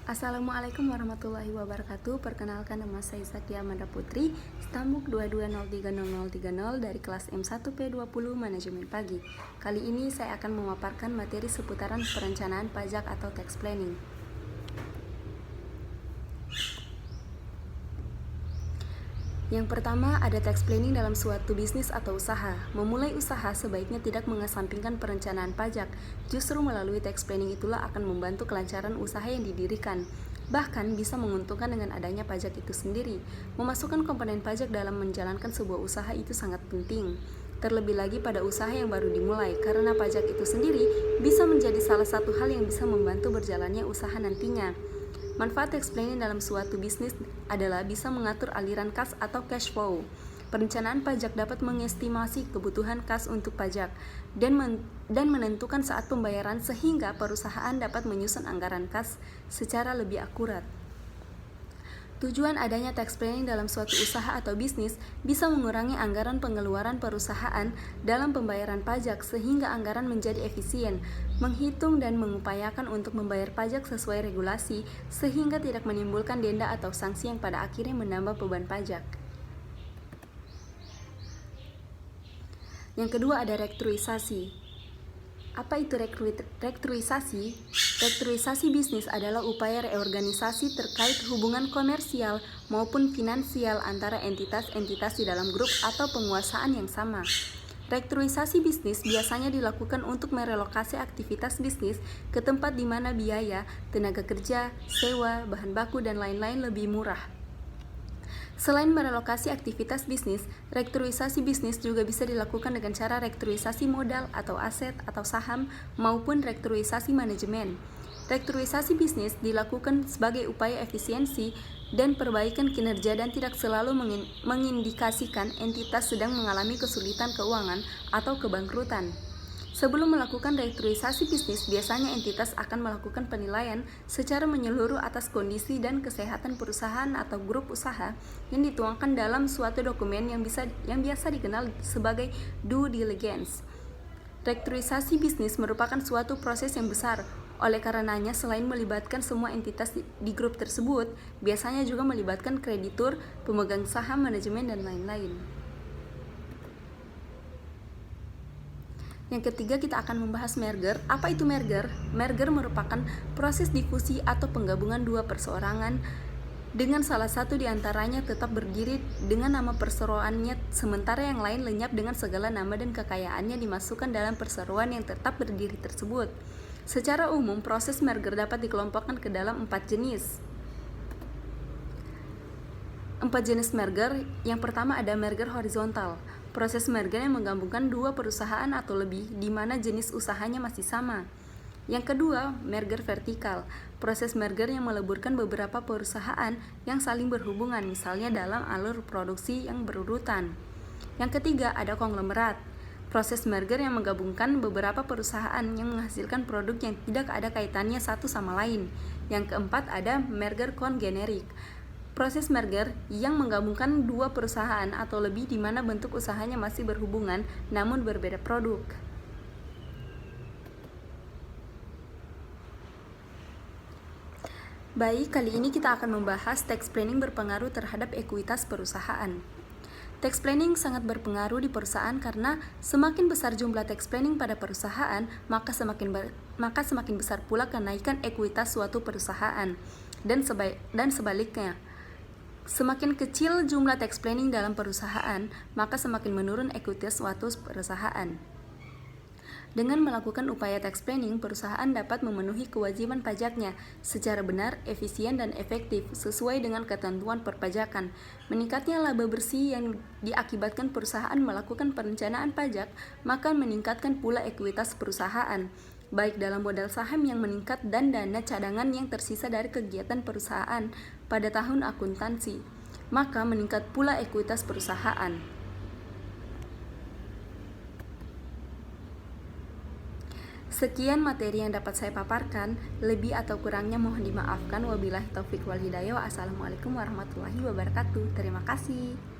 Assalamualaikum warahmatullahi wabarakatuh. Perkenalkan, nama saya Zakia Amanda Putri, Stambuk 22030030 dari kelas M1P20 Manajemen Pagi. Kali ini saya akan memaparkan materi seputaran perencanaan pajak atau tax planning. Yang pertama, ada tax planning dalam suatu bisnis atau usaha. Memulai usaha sebaiknya tidak mengesampingkan perencanaan pajak. Justru melalui tax planning itulah akan membantu kelancaran usaha yang didirikan. Bahkan bisa menguntungkan dengan adanya pajak itu sendiri. Memasukkan komponen pajak dalam menjalankan sebuah usaha itu sangat penting. Terlebih lagi pada usaha yang baru dimulai, karena pajak itu sendiri bisa menjadi salah satu hal yang bisa membantu berjalannya usaha nantinya. Manfaat tax planning dalam suatu bisnis adalah bisa mengatur aliran kas atau cash flow. Perencanaan pajak dapat mengestimasi kebutuhan kas untuk pajak dan menentukan saat pembayaran sehingga perusahaan dapat menyusun anggaran kas secara lebih akurat. Tujuan adanya tax planning dalam suatu usaha atau bisnis bisa mengurangi anggaran pengeluaran perusahaan dalam pembayaran pajak sehingga anggaran menjadi efisien, menghitung dan mengupayakan untuk membayar pajak sesuai regulasi sehingga tidak menimbulkan denda atau sanksi yang pada akhirnya menambah beban pajak. Yang kedua ada rekturisasi. Apa itu rekturisasi? Rekturisasi bisnis adalah upaya reorganisasi terkait hubungan komersial maupun finansial antara entitas-entitas di dalam grup atau penguasaan yang sama. Rekturisasi bisnis biasanya dilakukan untuk merelokasi aktivitas bisnis ke tempat di mana biaya, tenaga kerja, sewa, bahan baku, dan lain-lain lebih murah. Selain merelokasi aktivitas bisnis, rekturisasi bisnis juga bisa dilakukan dengan cara rekturisasi modal atau aset atau saham maupun rekturisasi manajemen. Rekturisasi bisnis dilakukan sebagai upaya efisiensi dan perbaikan kinerja dan tidak selalu mengindikasikan entitas sedang mengalami kesulitan keuangan atau kebangkrutan. Sebelum melakukan rekturisasi bisnis, biasanya entitas akan melakukan penilaian secara menyeluruh atas kondisi dan kesehatan perusahaan atau grup usaha yang dituangkan dalam suatu dokumen yang biasa dikenal sebagai due diligence. Rekturisasi bisnis merupakan suatu proses yang besar. Oleh karenanya, selain melibatkan semua entitas di grup tersebut, biasanya juga melibatkan kreditur, pemegang saham, manajemen, dan lain-lain. Yang ketiga, kita akan membahas merger. Apa itu merger? Merger merupakan proses difusi atau penggabungan dua perseorangan dengan salah satu di antaranya tetap berdiri dengan nama perseroannya, sementara yang lain lenyap dengan segala nama dan kekayaannya dimasukkan dalam perseroan yang tetap berdiri tersebut. Secara umum, proses merger dapat dikelompokkan ke dalam 4 jenis. 4 jenis merger. Yang pertama ada merger horizontal. Proses merger yang menggabungkan dua perusahaan atau lebih di mana jenis usahanya masih sama. Yang kedua, merger vertikal. Proses merger yang meleburkan beberapa perusahaan yang saling berhubungan, misalnya dalam alur produksi yang berurutan. Yang ketiga, ada konglomerat. Proses merger yang menggabungkan beberapa perusahaan yang menghasilkan produk yang tidak ada kaitannya satu sama lain. Yang keempat, ada merger kongenerik. Proses merger yang menggabungkan dua perusahaan atau lebih di mana bentuk usahanya masih berhubungan namun berbeda produk. Baik, kali ini kita akan membahas tax planning berpengaruh terhadap ekuitas perusahaan. Tax planning sangat berpengaruh di perusahaan karena semakin besar jumlah tax planning pada perusahaan, maka semakin besar pula kenaikan ekuitas suatu perusahaan dan sebaliknya. Semakin kecil jumlah tax planning dalam perusahaan, maka semakin menurun ekuitas suatu perusahaan. Dengan melakukan upaya tax planning, perusahaan dapat memenuhi kewajiban pajaknya secara benar, efisien, dan efektif sesuai dengan ketentuan perpajakan. Meningkatnya laba bersih yang diakibatkan perusahaan melakukan perencanaan pajak, maka meningkatkan pula ekuitas perusahaan, baik dalam modal saham yang meningkat dan dana cadangan yang tersisa dari kegiatan perusahaan pada tahun akuntansi, maka meningkat pula ekuitas perusahaan. Sekian materi yang dapat saya paparkan, lebih atau kurangnya mohon dimaafkan. Wabillahi taufik wal hidayah. Assalamualaikum warahmatullahi wabarakatuh. Terima kasih.